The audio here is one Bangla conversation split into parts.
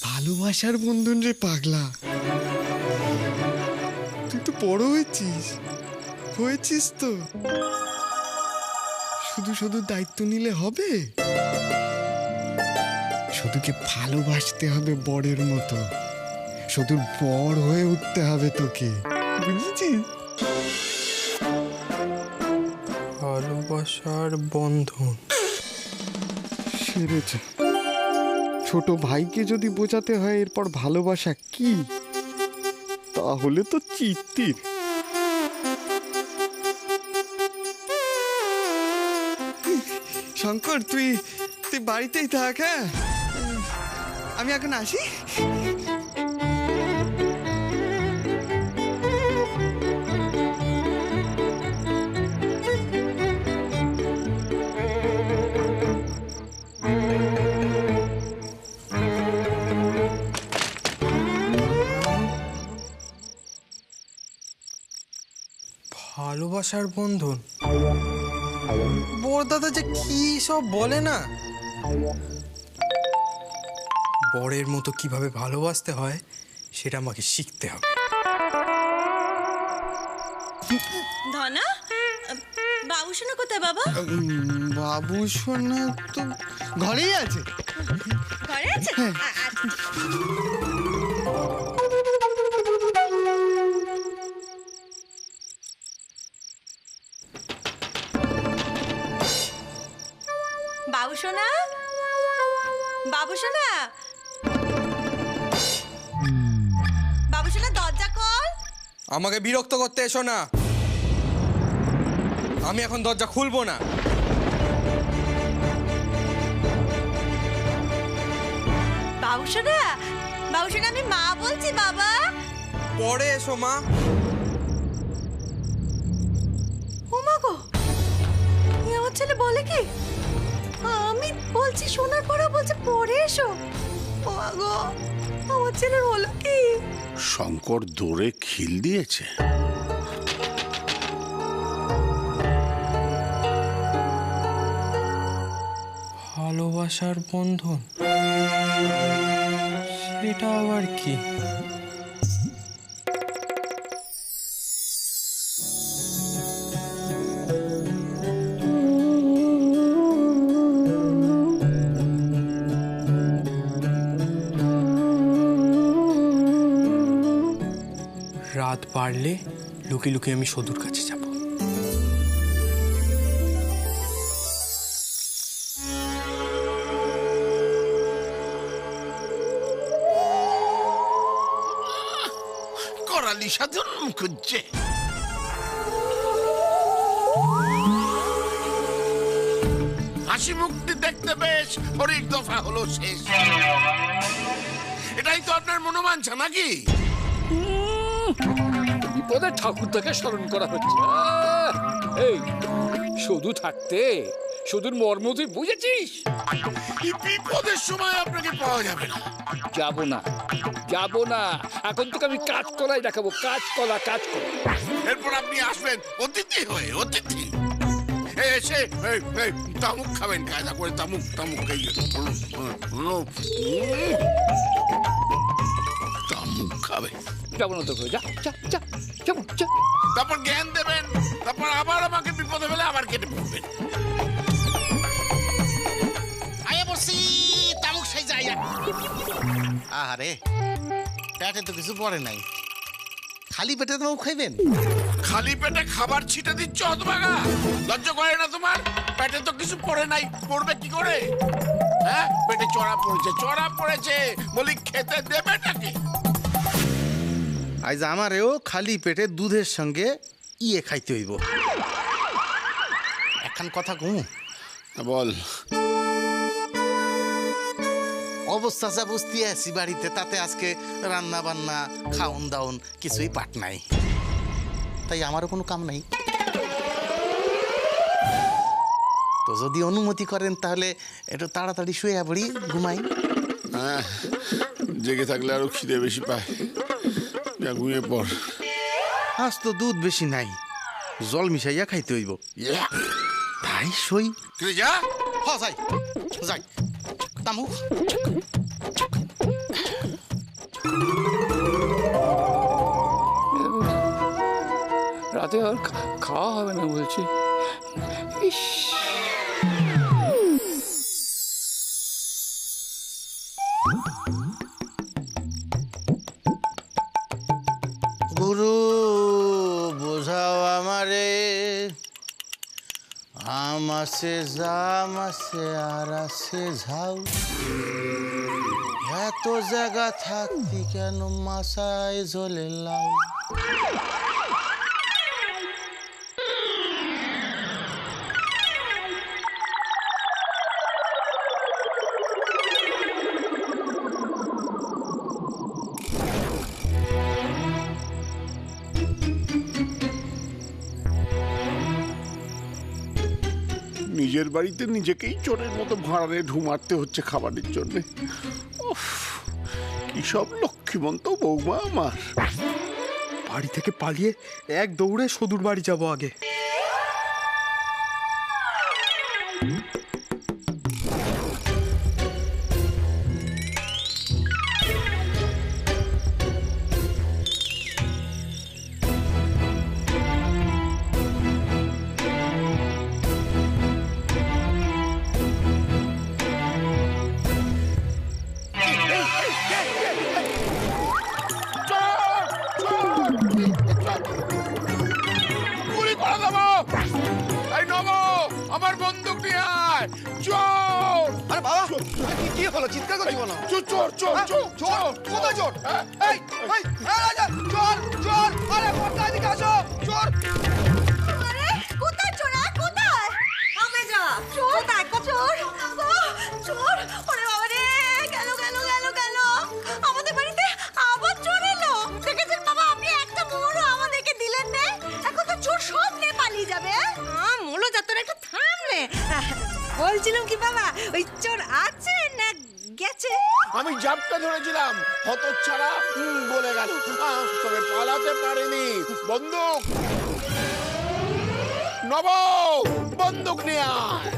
ভালোবাসার বন্ধন রে পাগলা। তুই তো বড় হয়েছিস তো। শুধু শুধু দায়িত্ব নিলে হবে? শুধুকে ভালোবাসতে হবে বড়ের মতো। শুধু বড় হয়ে উঠতে হবে তোকে, বুঝেছিস? ভালোবাসার বন্ধন সেরেছে। ছোট ভাইকে যদি বোঝাতে হয় এরপর ভালোবাসা কি, তাহলে তো চিত্তির। শঙ্কর, তুই বাড়িতেই থাক। হ্যাঁ, আমি এখন আসি। ভালোবাসার বন্ধন, বড়দাদা যে কি সব বলে না। বরের মতো কিভাবে ভালোবাসতে হয় সেটা আমাকে শিখতে হবে। ধনা, বাবু সোনা কোথায় বাবা? বাবু সোনা তো ঘরেই আছে। ঘরে আছে? বাবু সোনা, বাবু সোনা, বাবু সোনা, দরজা খোল। আমাকে বিরক্ত করতে এসো না, আমি এখন দরজা খুলবো না। বাবু সোনা, বাবু সোনা, আমি মা বলছি বাবা। পরে এসো মা। ও মা গো, আমার ছেলে বলে কি? আমি বলছি শোনার পরেও বলছে পরে এসো। ও মা গো, আমার ছেলের হলো কি? শঙ্কর দৌড়ে খিল দিয়েছে। ভালোবাসার বন্ধন, সেটা আবার কি? রাত বাড়লে লুকিয়ে লুকিয়ে আমি সদুর কাছে যাব। করালি সাধন খুঁজছে। হাসি মুক্তি দেখতে বেশ, অনেক দফা হলো শেষ। এটাই তো আপনার মনোবাঞ্ছা নাকি? বিপদের ঠাকুরদাকে স্মরণ করা হচ্ছে। এই শুধু থাকতে শুধুর মর্ম তুই বুঝেছিস? এই বিপদের সময় আপনাকে পাওয়া যাবে না। যাব না, এখন তোকে আমি কাঁচকলাই দেখাবো। কাঁচকলা। এরপর আপনি আসবেন অতিথি হয়ে, অতিথি এসে তামুক খাবেন, কায়দা করে তামুক তামুক খাবেন। যাবো না তোকে, যাবো। তারপর জ্ঞান দেবেন, তারপর আবার আমাকে বিপদে ফেলে আবার কেটে পড়বেন। আয়া বসি তামুক সাই যাই। আরে পেটে তো কিছু পড়ে নাই, খালি পেটে তামুক খাইবেন? খালি পেটে খাবার ছিটে দিচ্ছ হতভাগা, লজ্জা করে না তোমার? পেটে তো কিছু পড়ে নাই, পড়বে কি করে? হ্যাঁ, পেটে চড়া পড়েছে বলি খেতে দেবে নাকি? আজ আমারেও খালি পেটে দুধের সঙ্গে খাইতে হইব। এখন কথা কম বল। অবস্থা যা বসতে আছি বাড়িতে, তাতে আজকে রান্না বান্না খাওন দাওন কিছুই পাট নাই, তাই আমারও কোনো কাম নাই। তো যদি অনুমতি করেন তাহলে একটু তাড়াতাড়ি শুয়ে পড়ি, ঘুমাই। হ্যাঁ, জেগে থাকলে আরো খিদে বেশি পায়। যা ঘুমিয়ে পড়। আজ তো দুধ বেশি নাই, জল মিশাইয়া খাইতে হইব। তাই সই। যা যাই তামু। তাতে আর খাওয়া হবে না বলছি। ইস, গুরু বোঝাও আমারে, আমাসে জাম আছে আর আছে ঝাউ, এত জায়গা থাকতি কেন মাসায় জ্বলে লাউ। নিজের বাড়িতে নিজেকেই চোরের মতো ভাড়ারে ঢু মারতে হচ্ছে খাবারের জন্য। কি সব লক্ষ্মীমন্ত বৌমা আমার। বাড়ি থেকে পালিয়ে এক দৌড়ে সদুর বাড়ি যাব আগে। গুলি করে দেবো। এই নবো, আমার বন্দুক নিয়ে আয়। চোর! আরে বাবা, কি হলো? চিৎকার করছি বলো। চোর চোর চোর চোর চোর! কোথায় চোর? এই চোর চোর! আরে কোথায়? এদিকে আসো, চোর! আরে কোথায় চোর? কোথায়? আমি যা চোর, কোথায় চোর? চোর! ওরে বাবা রে, গেল গেল গেল গেল। আমাদের বাড়িতে আবার চোর এলো। দেখেছেন বাবা, আপনি একটা মোড়ও আমাদেরকে দিলেন না। এখন তো চোর সব নিয়ে পালিয়ে যাবে। মোলো যা, তোর একটু থামলে। বলছিলাম কি বাবা, ওই চোর আছে না গেছে? আমি জাপটা ধরেছিলাম, হতচ্ছাড়া বলে গেল। তবে পালাতে পারেনি। বন্দুক নব, বন্দুক নিয়ে আয়।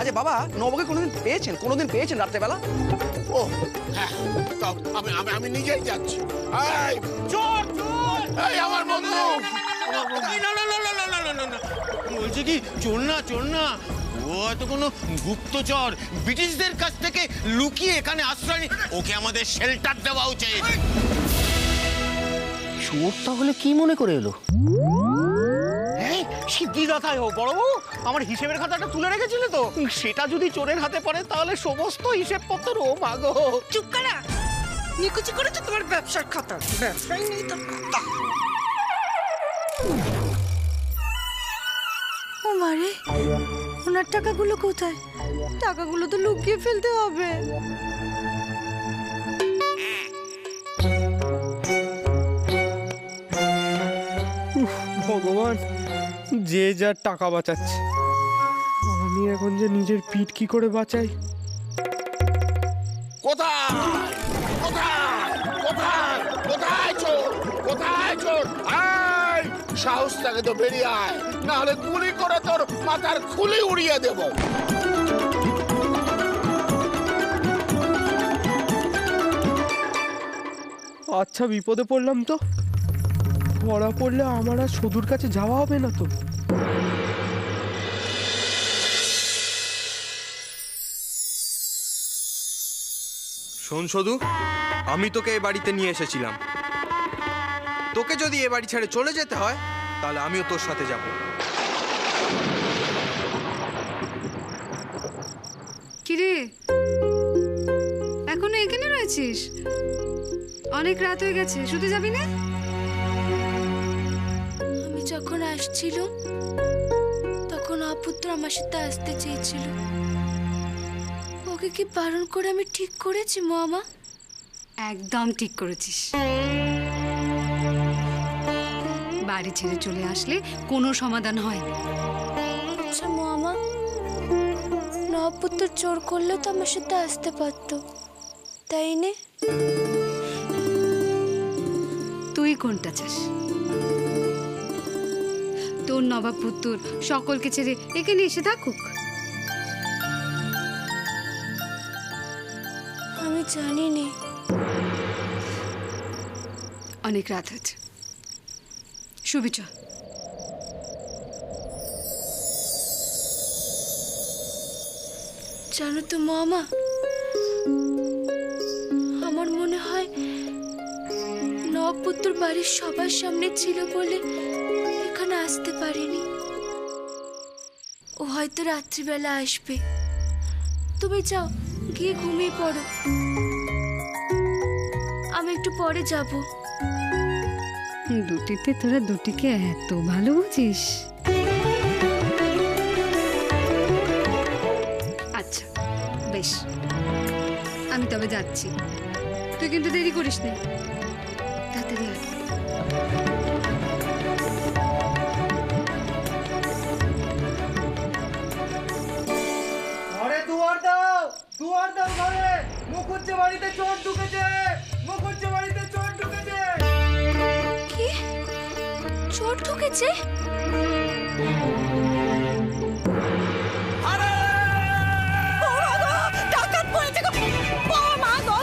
আচ্ছা বাবা, নবকে কোনোদিন পেয়েছেন রাত্রেবেলা? ও হ্যাঁ, তাও আমি আমি আমি নিজেই যাচ্ছি। এই চোর চোর! এই আমার বন্দুক! বলছে কি চোর না, চোর না, ও হয়তো কোনো গুপ্তচর, ব্রিটিশদের কাছ থেকে লুকিয়ে এখানে আশ্রয় নিয়ে, ওকে আমাদের শেল্টার দেওয়া উচিত। চোর তাহলে কি মনে করে এলো? সিদ্ধিদাতায় হোক বড়বাবু, আমার হিসেবের খাতাটা তুলে রেখেছিলে তো, সেটা যদি চোরের হাতে পড়ে তাহলে সমস্ত হিসেবপত্র ও মাগো। চুপ করা, নিকুচি করেছো তোমার ব্যবসার খাতা। ব্যবসাই নেই তোর খাতা। ও মারে, ওনার টাকাগুলো কোথায়? টাকাগুলো তো লুকিয়ে ফেলতে হবে। ভগবান, যে যার টাকা বাঁচাচ্ছে, আমি এখন যে নিজের পিঠ কি করে বাঁচাই? কোথায় কোথায় কোথায় কোথায় চোর? কোথায় চোর? আয়, সাহস থাকে তো বেরিয়ে আয়, না হলে গুলি করে তোর মাথার খুলি উড়িয়ে দেব। আচ্ছা, বিপদে পড়লাম তো। ধরা পড়লে আমার আর সদুর কাছে যাওয়া হবে না তো। শোন সদু, আমি তোকে এ বাড়িতে নিয়ে এসেছিলাম। তোকে যদি এ বাড়ি ছেড়ে চলে যেতে হয় তাহলে আমিও তোর সাথে যাব। কিরে, এখনো এখানে রয়েছিস? অনেক রাত হয়ে গেছে, শুতে যাবি না? আমি যখন আসছিলাম তখন অপুত্র আমার সাথে আসতে চেয়েছিল। ওকে কি বারণ করে আমি ঠিক করেছি মামা? একদম ঠিক করেছিস। বাড়ি ছেড়ে চলে আসলে কোনো সমাধান হয় না। আচ্ছা মামা, নপুত্র চোর করলে তো আমার সাথে আসতে পারতো, তাই না? তুই কোনটা চাস? তোর নবাব পুত্র সকলকে ছেড়ে এখানে এসে থাকুক? আমি জানি না। অনেক রাত হয়েছে, সুবিচা, জানো তো মামা, আমার মনে হয় নবপুত্র বাড়ির সবার সামনে ছিল বলে এখানে আসতে পারেনি। ও হয়তো রাত্রিবেলা আসবে। তুমি যাও, গিয়ে ঘুমিয়ে পড়ো, আমি একটু পরে যাব। দুটিতে তোরা দুটিকে এত ভালো বুঝিস? আচ্ছা বেশ, আমি তবে যাচ্ছি। তুই কিন্তু দেরি করিস না, তাড়াতাড়ি আয়। ঘরে দুয়ার দাও, দুয়ার দাও ঘরে। মুখুজ্জে বাড়িতে চোর ঢুকেছে, মুখুজ্জে বাড়িতে চোর ঢুকেছে। কি? চোর ঢুকেছে? ডাকাত পড়েছে গো। ও মা গো,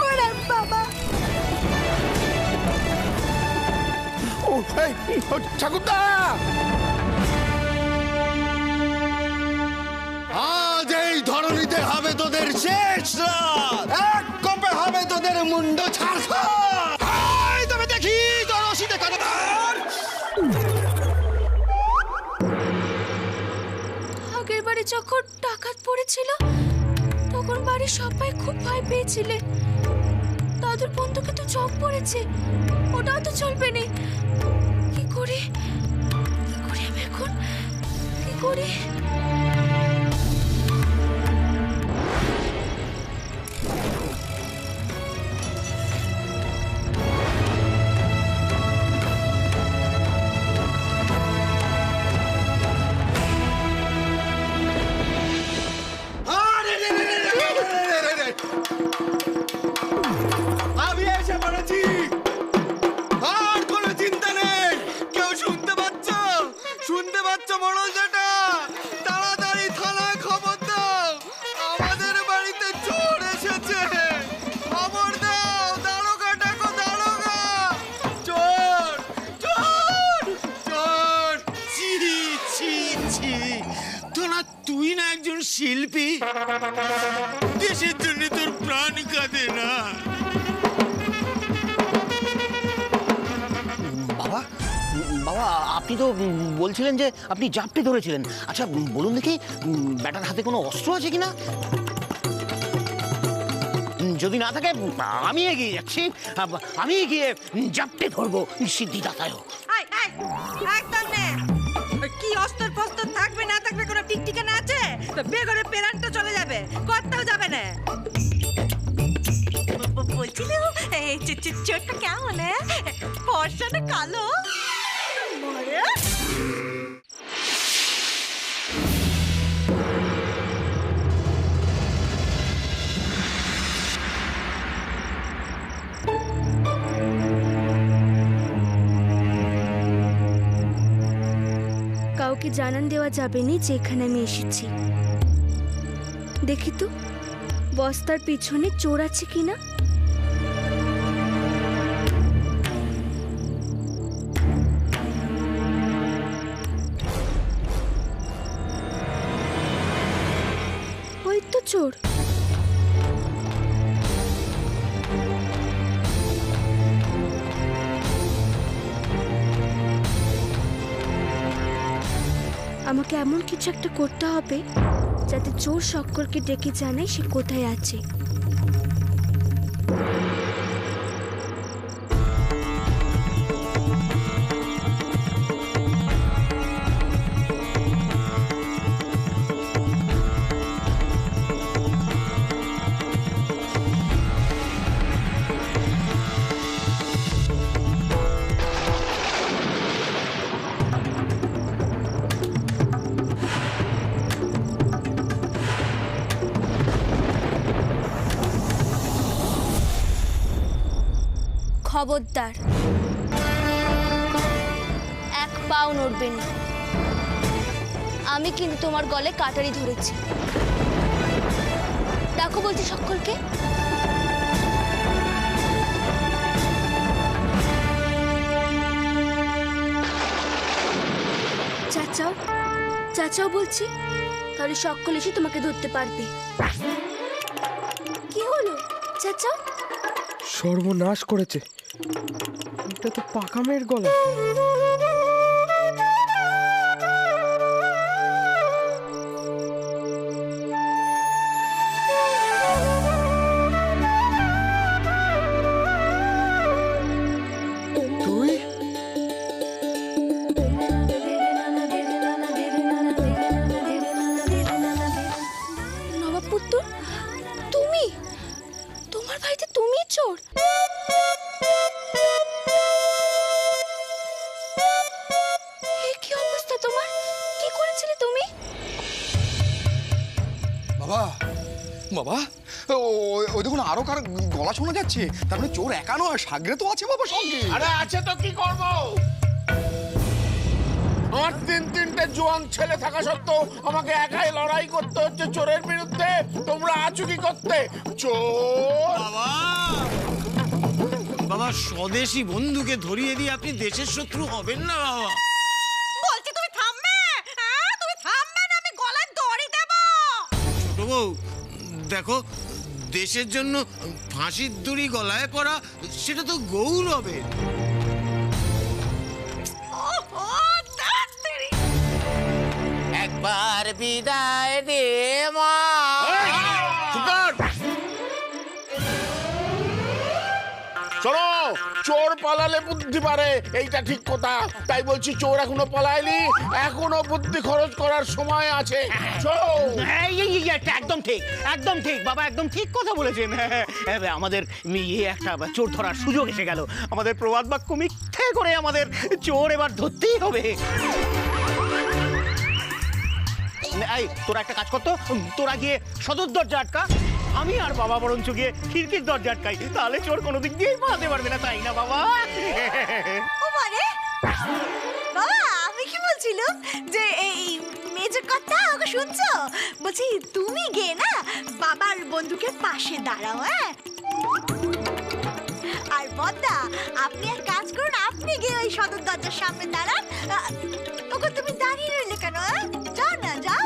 ওরে বাবা। ও এই ঠাকুরদা, আজ এই ধরনীতে হবে তোদের শেষ রাত। এক কোপে হবে তোদের মুন্ড ছাড়খাড়। আয় তবে দেখি তোর রশিদে কতবার। আগের বারে যখন ডাকাত পড়েছিল তখন বাড়ির সবাই খুব ভয় পেয়েছিলে। দাদুর বন্ধুকে তো চোখ পড়েছে, ওটাও তো চলবে না। কি করি, কি করি আমি এখন, কি করি? আমি এসে পড়েছি, আর কোনো চিন্তা নেই। কেউ শুনতে পাচ্ছ? শুনতে পাচ্ছ মোড়ল যেটা? তাড়াতাড়ি থানায় খবর দাও, আমাদের বাড়িতে চোর এসেছে। খবর দাও, দারোগা ডাকো, দারোগা। চোর, চোর, চোর। ছি ছি ছি, তোরা তুই না একজন শিল্পী? দেশের জন্য তোর প্রাণ কাঁদে না? বাবা, বাবা আপনি তো বলছিলেন যে আপনি জাপটে ধরেছিলেন। আচ্ছা বলুন দেখি, ব্যাটার হাতে কোনো অস্ত্র আছে কিনা? যদি না থাকে আমি এগিয়ে যাচ্ছি, আমি গিয়ে জাপটে ধরবো সিদ্ধিদাতায়। আয় আয়, একদম নে। কি অস্ত্র ফস্ত্র থাকবে না থাকবে কোনো ঠিক ঠিকানা আছে? তো বেগরে পেরানটা চলে যাবে, কোথাও যাবে না। বলছিলে এই চোরটা কেমন? ফর্সা না কালো? মরে কাউকে জানান দেওয়া যাবে না যে এখানে আমি এসেছি। দেখি তো বস্তার পিছনে চোর আছে কিনা। ওই তো চোর। আমাকে এমন কিছু একটা করতে হবে যাতে চোর সকলকে ডেকে জানায় সে কোথায় আছে। খবরদার, এক পাও নড়বে না। আমি কিন্তু তোমার গলে কাটারি ধরেছি। ডাকো বলছি সকলকে। চাচাও বলছি, তাহলে সকল এসে তোমাকে ধরতে পারবে। কি হলো চাচা? সর্বনাশ করেছে, এটা তো পাকা মেয়ের গলা। নবাবপুত্র, তুমি, তোমার বাড়িতে তুমি চোর? কি অবস্থা তোমার? কি করেছিলে তুমি? বাবা বাবা, ওই দেখুন আরো কার গলা শোনা যাচ্ছে। তার মানে চোর একা নয়, সাগরে তো আছে বাবা সঙ্গে। আরে আছে তো কি করবো? আমার তিনটে জোয়ান ছেলে থাকা সত্ত্বেও আমাকে একাই লড়াই করতে হচ্ছে চোরের বিরুদ্ধে। তোমরা আছো কি করতে? চোর বাবা বাবা, স্বদেশী বন্ধুকে ধরিয়ে দিয়ে আপনি দেশের শত্রু হবেন না বাবা। বলছি তুমি থামবে, তুমি থামবে না, আমি গলায় দড়ি দেব। ছোট বউ দেখো, দেশের জন্য ফাঁসির দড়ি গলায় পড়া সেটা তো গৌরবের। একবার বিদায় দে মা। শোনো, চোর পালালে বুদ্ধি পারে, এইটা ঠিক কথা। তাই বলছি চোর এখনো পালায়নি, এখনো বুদ্ধি খরচ করার সময় আছে। একদম ঠিক, একদম ঠিক বাবা, একদম ঠিক কথা বলেছেন। আমাদের একটা চোর ধরার সুযোগ এসে গেল। আমাদের প্রবাদ বাক্য মিথ্যে করে আমাদের চোর এবার ধরতেই হবে। এই তোরা একটা কাজ করতো, তোরা গিয়ে সদর দরজা আটকা, আমি আর বাবা বরঞ্চ গিয়ে খিড়কির দরজা আটকাই, তাহলে চোর কোনো দিক দিয়েই পালাতে পারবে না, তাই না বাবা? ও মানে বাবা, আমি কি বলছিলাম যে এই মেজর কথা ওকে শুনছো? বলছি তুমি গিয়ে না বাবার বন্দুকের পাশে দাঁড়াও। আর বদ্দা, আপনি এক কাজ করুন, আপনি গিয়ে ওই সদর দরজার সামনে দাঁড়ান। ওকে তুমি দাঁড়িয়ে রইলে কেন? যাও না, যাও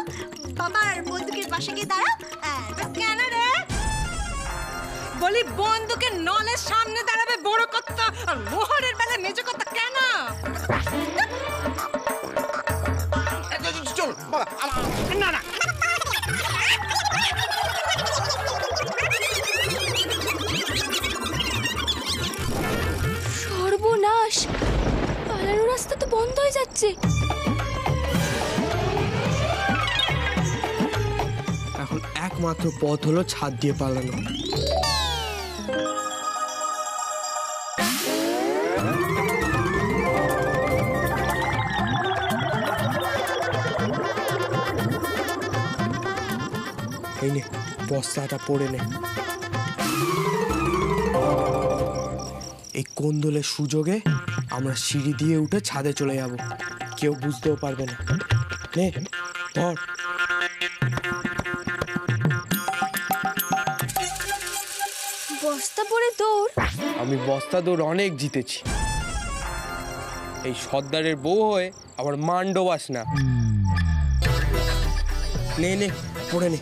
বাবার বন্দুকের পাশে গিয়ে দাঁড়াও। কেন রে? বলি বন্দুকের নলের সামনে দাঁড়াবে বড় কথা, আর মোহরের বেলায় মেজো কথা কেন? চল বাবা, না না, সর্বনাশ, পালানোর রাস্তা তো বন্ধ হয়ে যাচ্ছে। এখন একমাত্র পথ হলো ছাদ দিয়ে পালানো। এই নে, বস্তাটা পড়ে নে। এই কোন্দলের সুযোগে আমরা সিঁড়ি দিয়ে উঠে ছাদে চলে যাব, কেউ বুঝতেও পারবে না। নে ধর। বস্তা পড়ে দৌড়? আমি বস্তা দৌড় অনেক জিতেছি, এই সর্দারের বউ হয়ে আবার মান্ডবাস না। নে নে, পড়ে নে।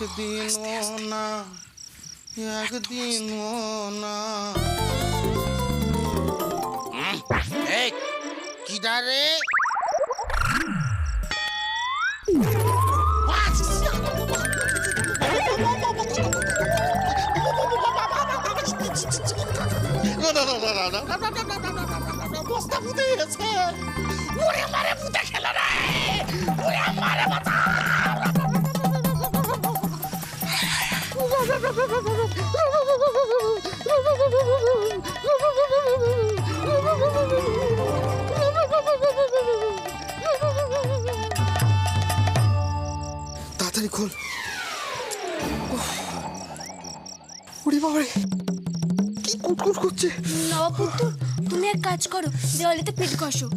একদিনও না, একদিনও না। এই কি দাঁড়ে? বস্তা ফুটে গেছে। ওরে মারে ফুটে খেল রে, ওরে মারে বাতা। তাড়াতাড়ি খোল। ওরে বাবা, কি কুটকুট করছে। নবাবপুত্র, তুমি এক কাজ করো, দেওয়ালিতে পিঠ ঘষো।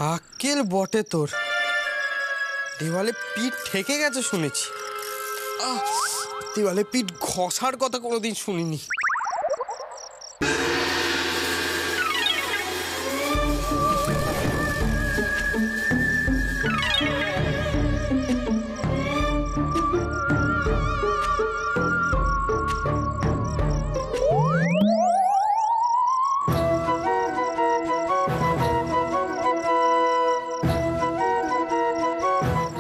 আক্কেল বটে তোর। দেওয়ালে পিঠ ঠেকে গেছে শুনেছি। দেওয়ালে পিঠ ঘষার কথা কোনোদিন শুনিনি।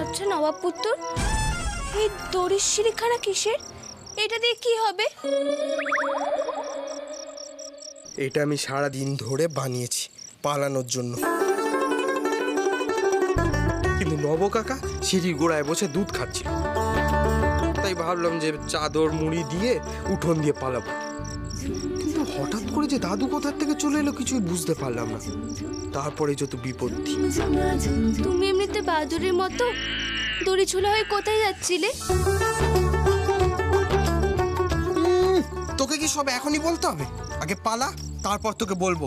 আচ্ছা নবাব পুত্র, এই দড়ির সিঁড়িখানা কিসের? এটা দিয়ে কি হবে? এটা আমি সারা দিন ধরে বানিয়েছি পালানোর জন্য, কিন্তু নব কাকা সিঁড়ির গোড়ায় বসে দুধ খাচ্ছিল, তাই ভাবলাম যে চাদর মুড়ি দিয়ে উঠোন দিয়ে পালাবো। কিন্তু হঠাৎ করে যে দাদু কোথার থেকে চলে এলো কিছুই বুঝতে পারলাম না। তারপরে যত বিপত্তি। তুমি এমনিতে বাদুড়ের মতো দড়ি ঝোলা হয়ে কোথায় যাচ্ছিলে? তোকে কি সব এখনই বলতে হবে? আগে পালা, তারপর তোকে বলবো।